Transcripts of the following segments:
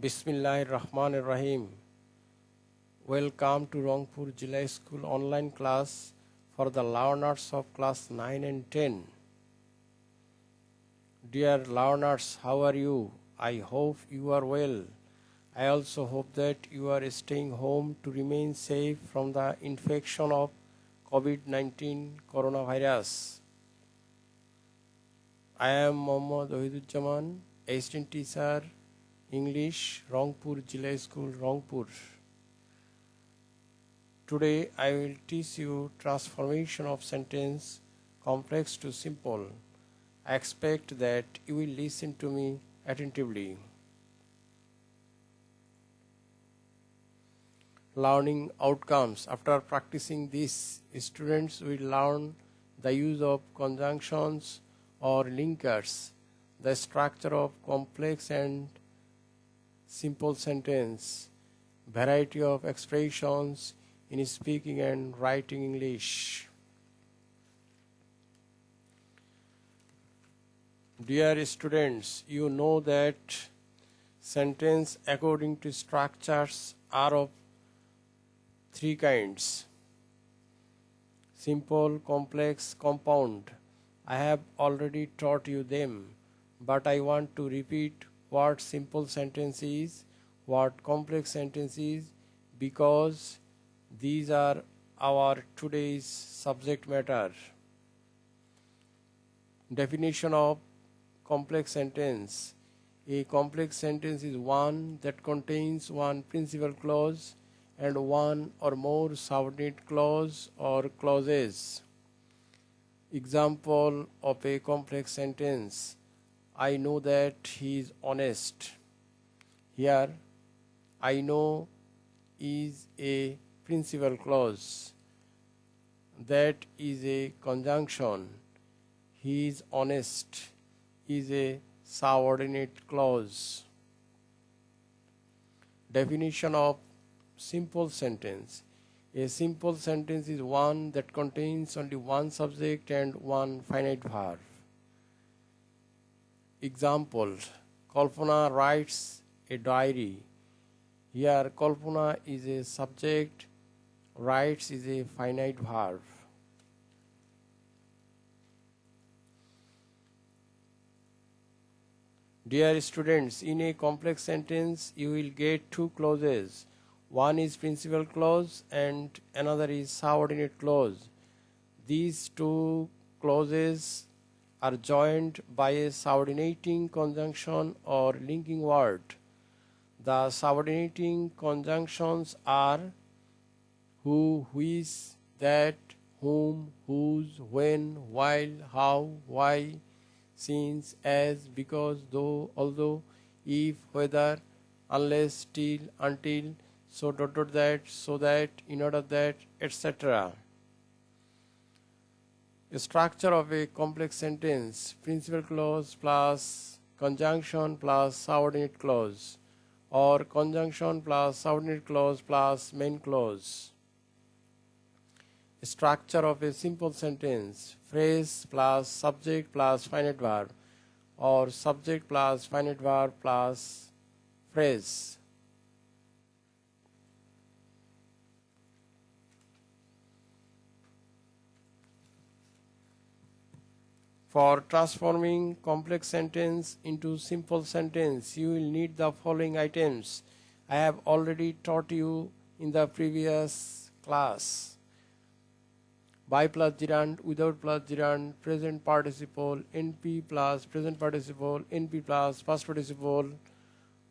Bismillahirrahmanirrahim. Welcome to Rangpur Jila School online class for the learners of class 9 and 10. Dear learners, how are you? I hope you are well. I also hope that you are staying home to remain safe from the infection of COVID-19 coronavirus. I am Ohiduzzaman, assistant teacher, English, Rangpur Jila School, Rangpur. Today I will teach you transformation of sentence complex to simple. I expect that you will listen to me attentively. Learning outcomes. After practicing this, students will learn the use of conjunctions or linkers, the structure of complex and simple sentence, variety of expressions in speaking and writing English. Dear students, you know that sentences according to structures are of three kinds: simple, complex, compound. I have already taught you them, but I want to repeat what simple sentence is, what complex sentence is, because these are our today's subject matter. Definition of complex sentence. A complex sentence is one that contains one principal clause and one or more subordinate clause or clauses. Example of a complex sentence: I know that he is honest. Here, I know is a principal clause. That is a conjunction. He is honest is a subordinate clause. Definition of simple sentence. A simple sentence is one that contains only one subject and one finite verb. Example: Kalpana writes a diary. Here, Kalpana is a subject, writes is a finite verb. Dear students, in a complex sentence, you will get two clauses. One is principal clause and another is subordinate clause. These two clauses are joined by a subordinating conjunction or linking word. The subordinating conjunctions are who, which, that, whom, whose, when, while, how, why, since, as, because, though, although, if, whether, unless, till, until, so that, so that, in order that, etc. Structure of a complex sentence: principal clause plus conjunction plus subordinate clause, or conjunction plus subordinate clause plus main clause. Structure of a simple sentence: phrase plus subject plus finite verb, or subject plus finite verb plus phrase. For transforming complex sentence into simple sentence, you will need the following items. I have already taught you in the previous class. By plus gerund, without plus gerund, present participle, NP plus present participle, NP plus past participle,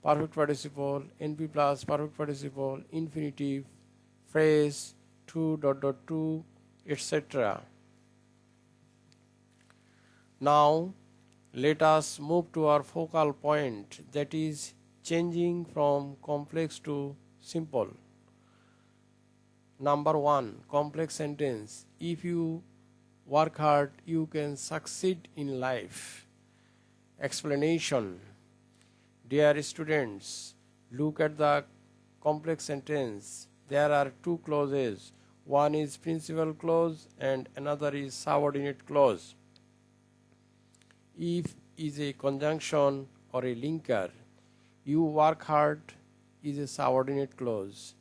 perfect participle, NP plus perfect participle, infinitive, phrase, to, etc. Now, let us move to our focal point, that is changing from complex to simple. Number 1, complex sentence. If you work hard, you can succeed in life. Explanation. Dear students, look at the complex sentence. There are two clauses. One is principal clause and another is subordinate clause. If is a conjunction or a linker. You work hard is a subordinate clause.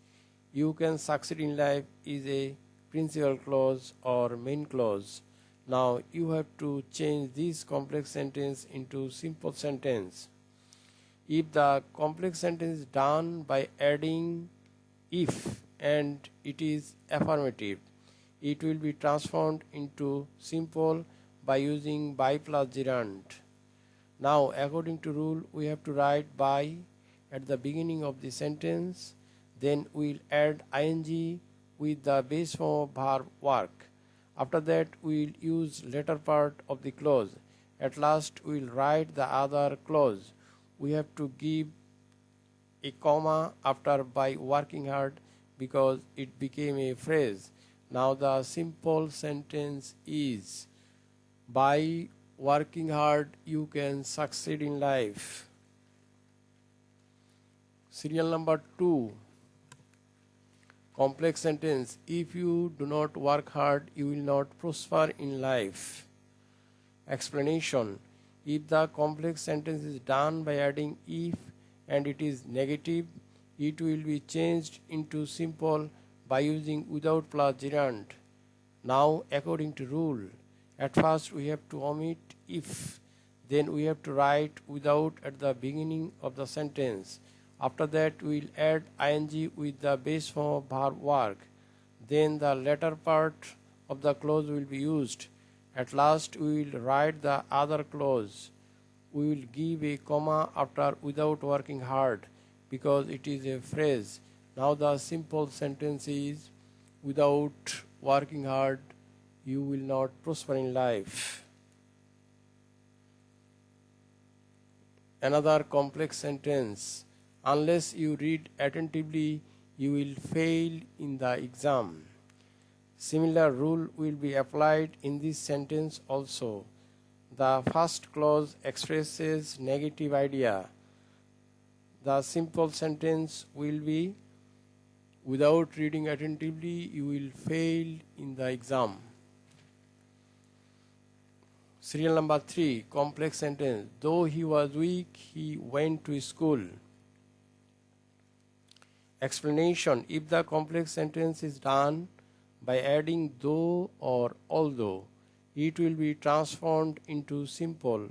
You can succeed in life is a principal clause or main clause. Now you have to change this complex sentence into simple sentence. If the complex sentence is done by adding if and it is affirmative, it will be transformed into simple by using by plus gerund. Now according to rule we have to write by at the beginning of the sentence, then we'll add ing with the base form of verb work. After that we'll use later part of the clause. At last we'll write the other clause. We have to give a comma after by working hard because it became a phrase. Now the simple sentence is, by working hard you can succeed in life. Serial number 2. Complex sentence. If you do not work hard, you will not prosper in life. Explanation. If the complex sentence is done by adding if and it is negative, it will be changed into simple by using without plus gerund. Now according to rule, at first we have to omit if, then we have to write without at the beginning of the sentence. After that we will add ing with the base form of verb work. Then the latter part of the clause will be used. At last we will write the other clause. We will give a comma after without working hard because it is a phrase. Now the simple sentence is, without working hard you will not prosper in life. Another complex sentence. Unless you read attentively, you will fail in the exam. Similar rule will be applied in this sentence also. The first clause expresses negative idea. The simple sentence will be, without reading attentively, you will fail in the exam. Serial number 3. Complex sentence. Though he was weak, he went to school. Explanation. If the complex sentence is done by adding though or although, it will be transformed into simple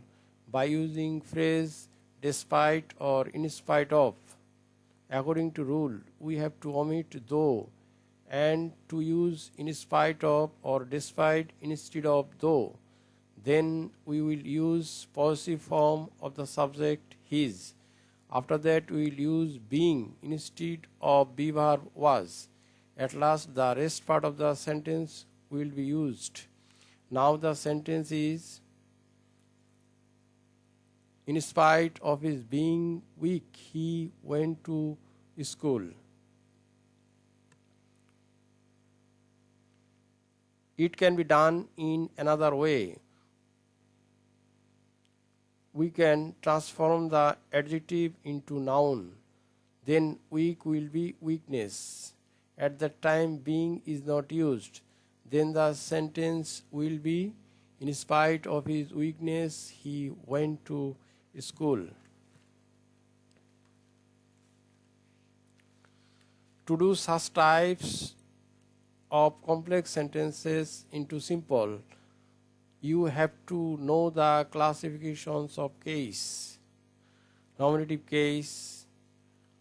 by using phrase despite or in spite of. According to rule, we have to omit though and to use in spite of or despite instead of though. Then we will use possessive form of the subject his. After that we will use being instead of be verb was. At last the rest part of the sentence will be used. Now the sentence is, in spite of his being weak, he went to school. It can be done in another way. We can transform the adjective into noun. Then weak will be weakness. At that time being is not used. Then the sentence will be, in spite of his weakness, he went to school. To do such types of complex sentences into simple, you have to know the classifications of case: nominative case,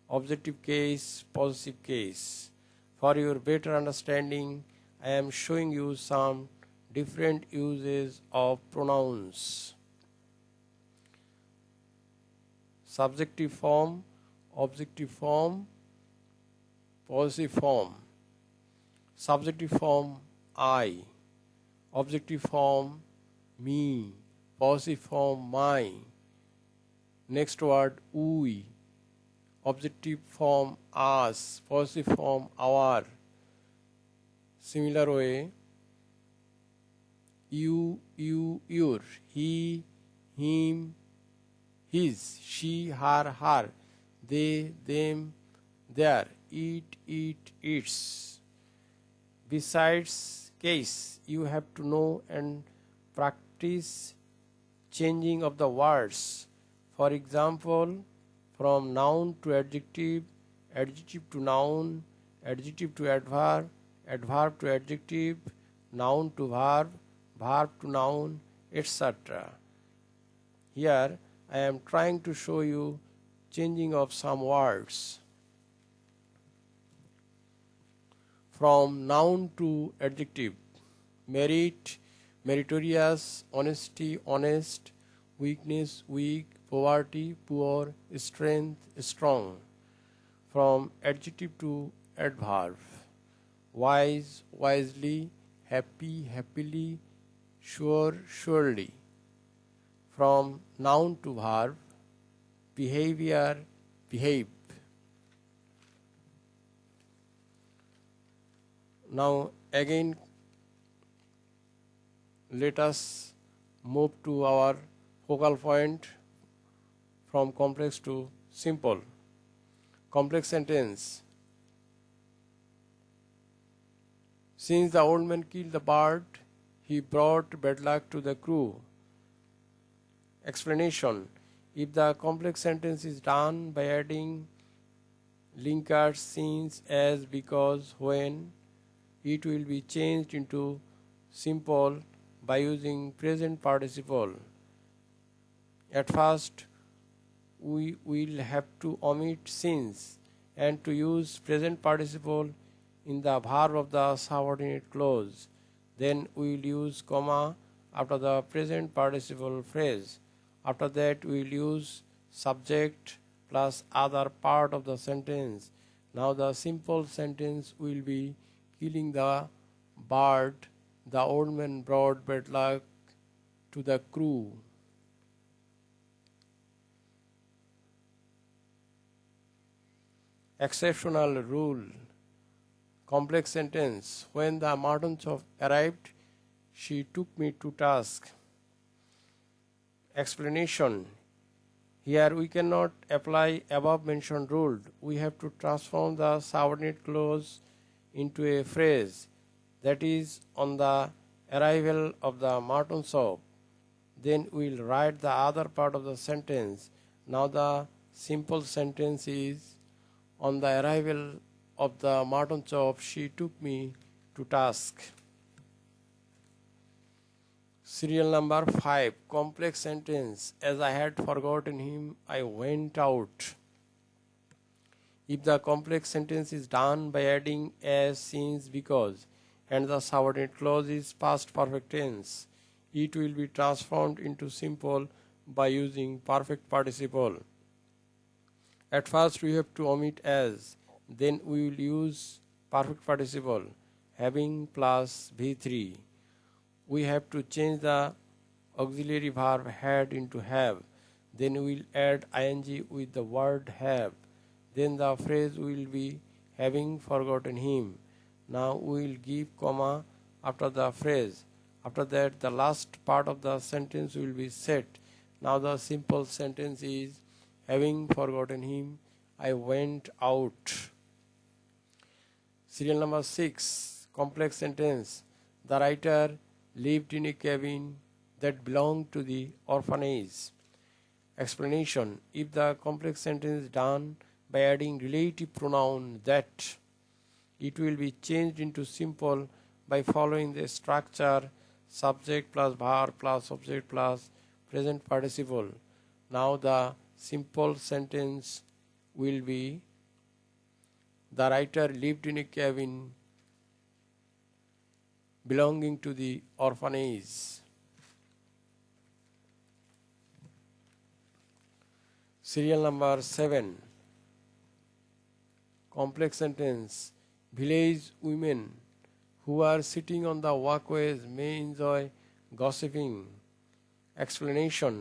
objective case, possessive case. For your better understanding, I am showing you some different uses of pronouns. Subjective form, objective form, possessive form. Subjective form I, objective form me, possessive form my. Next word we, objective form us, possessive form our. Similar way, you, your, he, him, his, she, her, they, them, their, it, its. Besides case, you have to know and practice changing of the words. For example, from noun to adjective, adjective to noun, adjective to adverb, adverb to adjective, noun to verb, verb to noun, etc. Here I am trying to show you changing of some words from noun to adjective: merit, meritorious, honesty, honest, weakness, weak, poverty, poor, strength, strong. From adjective to adverb: wise, wisely, happy, happily, sure, surely. From noun to verb: behavior, behave. Now again let us move to our focal point from complex to simple. Complex sentence: since the old man killed the bird, he brought bad luck to the crew. Explanation: if the complex sentence is done by adding linkers since, as, because, when, it will be changed into simple by using present participle. At first, we will have to omit since and to use present participle in the verb of the subordinate clause. Then we will use comma after the present participle phrase. After that, we will use subject plus other part of the sentence. Now the simple sentence will be: killing the bird, the old man brought bad luck to the crew. Exceptional rule. Complex sentence: when the Martinsov arrived, she took me to task. Explanation: here we cannot apply above mentioned rule. We have to transform the subordinate clause into a phrase, that is, on the arrival of the Martinsov. Then we will write the other part of the sentence. Now the simple sentence is: on the arrival of the Martinsov, she took me to task. Serial number 5. Complex sentence: as I had forgotten him, I went out. If the complex sentence is done by adding as, since, because, and the subordinate clause is past perfect tense, it will be transformed into simple by using perfect participle. At first we have to omit as, then we will use perfect participle having plus V3. We have to change the auxiliary verb had into have. Then we will add ing with the word have. Then the phrase will be having forgotten him. Now we will give comma after the phrase. After that, the last part of the sentence will be set. Now the simple sentence is: having forgotten him, I went out. Serial number 6. Complex sentence: the writer lived in a cabin that belonged to the orphanage. Explanation: if the complex sentence is done by adding relative pronoun that, it will be changed into simple by following the structure: subject plus verb plus object plus present participle. Now the simple sentence will be: the writer lived in a cabin belonging to the orphanage. Serial number 7. Complex sentence: village women who are sitting on the walkways may enjoy gossiping. Explanation: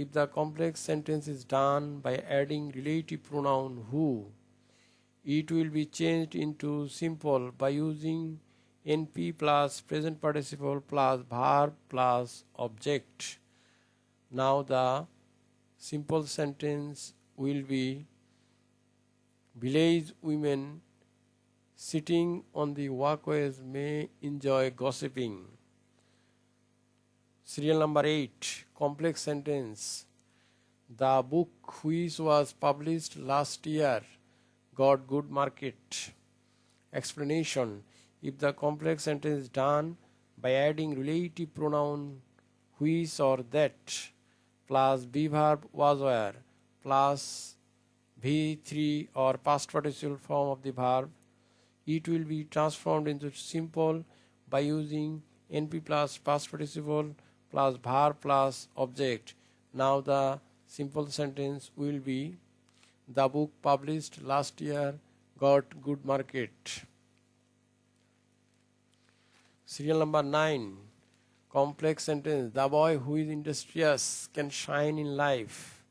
if the complex sentence is done by adding relative pronoun who, it will be changed into simple by using NP plus present participle plus verb plus object. Now the simple sentence will be: village women sitting on the walkways may enjoy gossiping. Serial number 8. Complex sentence: The book which was published last year got good market. Explanation: if the complex sentence is done by adding relative pronoun which or that plus be verb was where plus V3 or past participle form of the verb, it will be transformed into simple by using NP plus past participle plus verb plus object. Now the simple sentence will be: the book published last year got good market. Serial number 9. Complex sentence: the boy who is industrious can shine in life.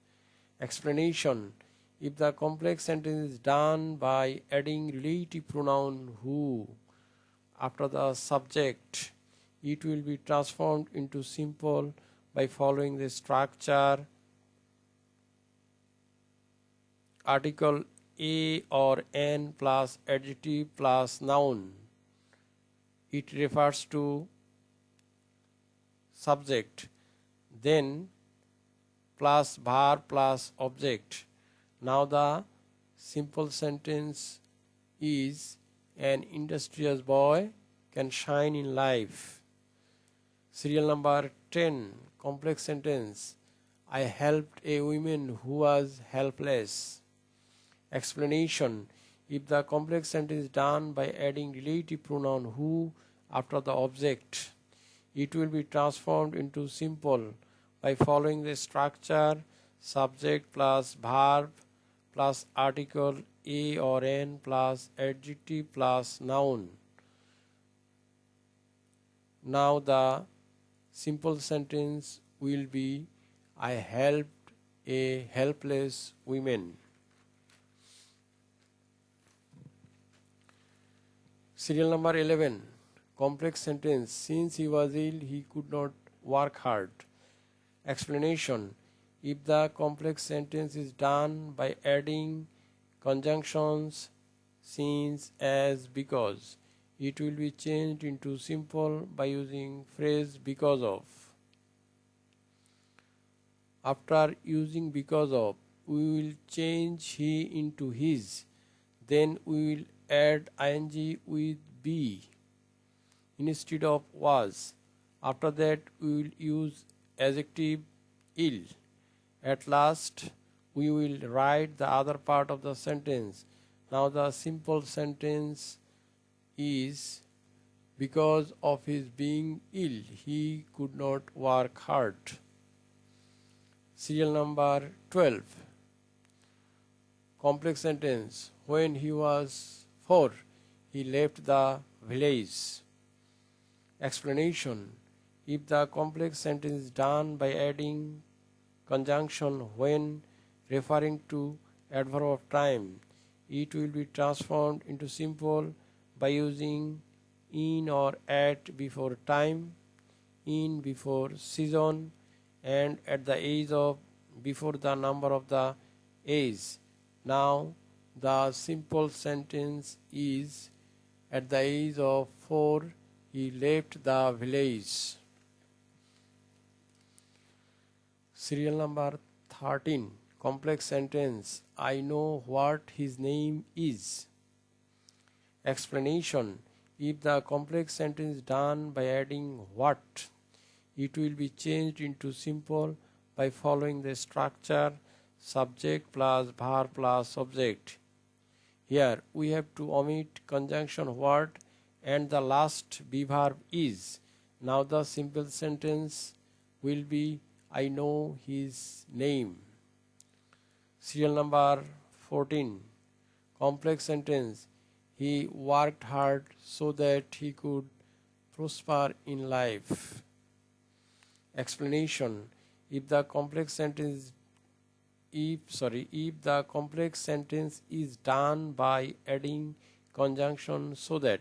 Explanation: if the complex sentence is done by adding relative pronoun who after the subject, it will be transformed into simple by following the structure: article a or n plus adjective plus noun. It refers to subject, then plus verb plus object. Now the simple sentence is: an industrious boy can shine in life. Serial number 10. Complex sentence: I helped a woman who was helpless. Explanation: if the complex sentence is done by adding relative pronoun who after the object, it will be transformed into simple by following the structure: subject plus verb plus article a or n plus adjective plus noun. Now the simple sentence will be: I helped a helpless woman. Serial number 11. Complex sentence: since he was ill, he could not work hard. Explanation: if the complex sentence is done by adding conjunctions since, as, because, it will be changed into simple by using phrase because of. After using because of, we will change he into his. Then we will add ing with be instead of was. After that we will use adjective ill. At last we will write the other part of the sentence. Now the simple sentence is: because of his being ill, he could not work hard. Serial number 12. Complex sentence: when he was 4, he left the village. Explanation: if the complex sentence is done by adding conjunction when referring to adverb of time, it will be transformed into simple by using in or at before time, in before season, and at the age of before the number of the age. Now the simple sentence is: at the age of 4, he left the village. Serial number 13. Complex sentence: I know what his name is. Explanation: if the complex sentence is done by adding what, it will be changed into simple by following the structure: subject plus verb plus object. Here we have to omit conjunction what and the last be verb is. Now the simple sentence will be: I know his name. Serial number 14. Complex sentence: he worked hard so that he could prosper in life. Explanation: if the complex sentence if the complex sentence is done by adding conjunction so that,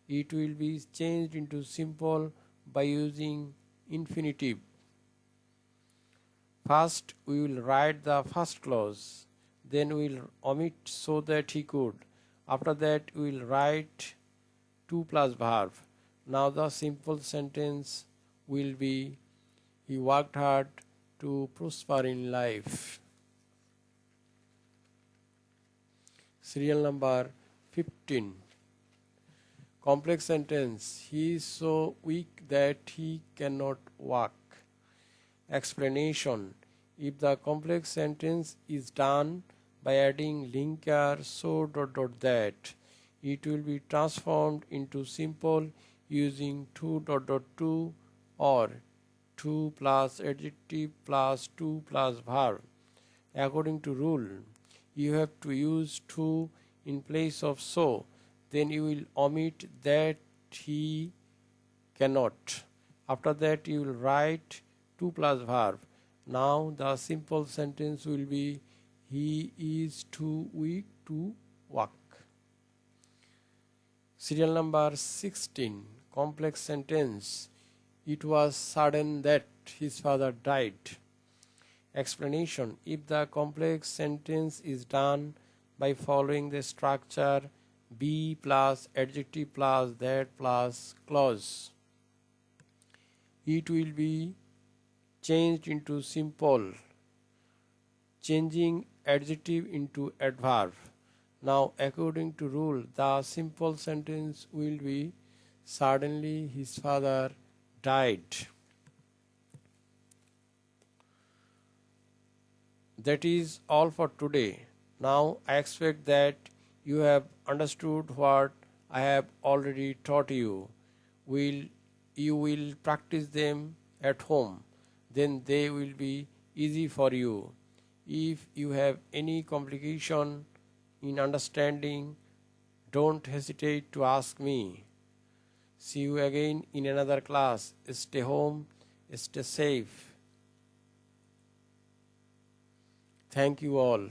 it will be changed into simple by using infinitive. First we will write the first clause, then we will omit so that he could. After that we will write to plus verb. Now the simple sentence will be: he worked hard to prosper in life. Serial number 15. Complex sentence. He is so weak that he cannot walk. Explanation. If the complex sentence is done by adding linker so that, it will be transformed into simple using 2 or 2 plus adjective plus 2 plus verb. According to rule, you have to use 2 in place of so. Then you will omit that he cannot. After that you will write 2 plus verb. Now the simple sentence will be he is too weak to walk. Serial number 16. Complex sentence. It was sudden that his father died. Explanation. If the complex sentence is done by following the structure be plus adjective plus that plus clause, it will be changed into simple, changing adjective into adverb. Now, according to rule, the simple sentence will be suddenly his father died. That is all for today. Now, I expect that you have understood what I have already taught you. You will practice them at home. Then they will be easy for you. If you have any complication in understanding, don't hesitate to ask me. See you again in another class. Stay home, stay safe. Thank you all.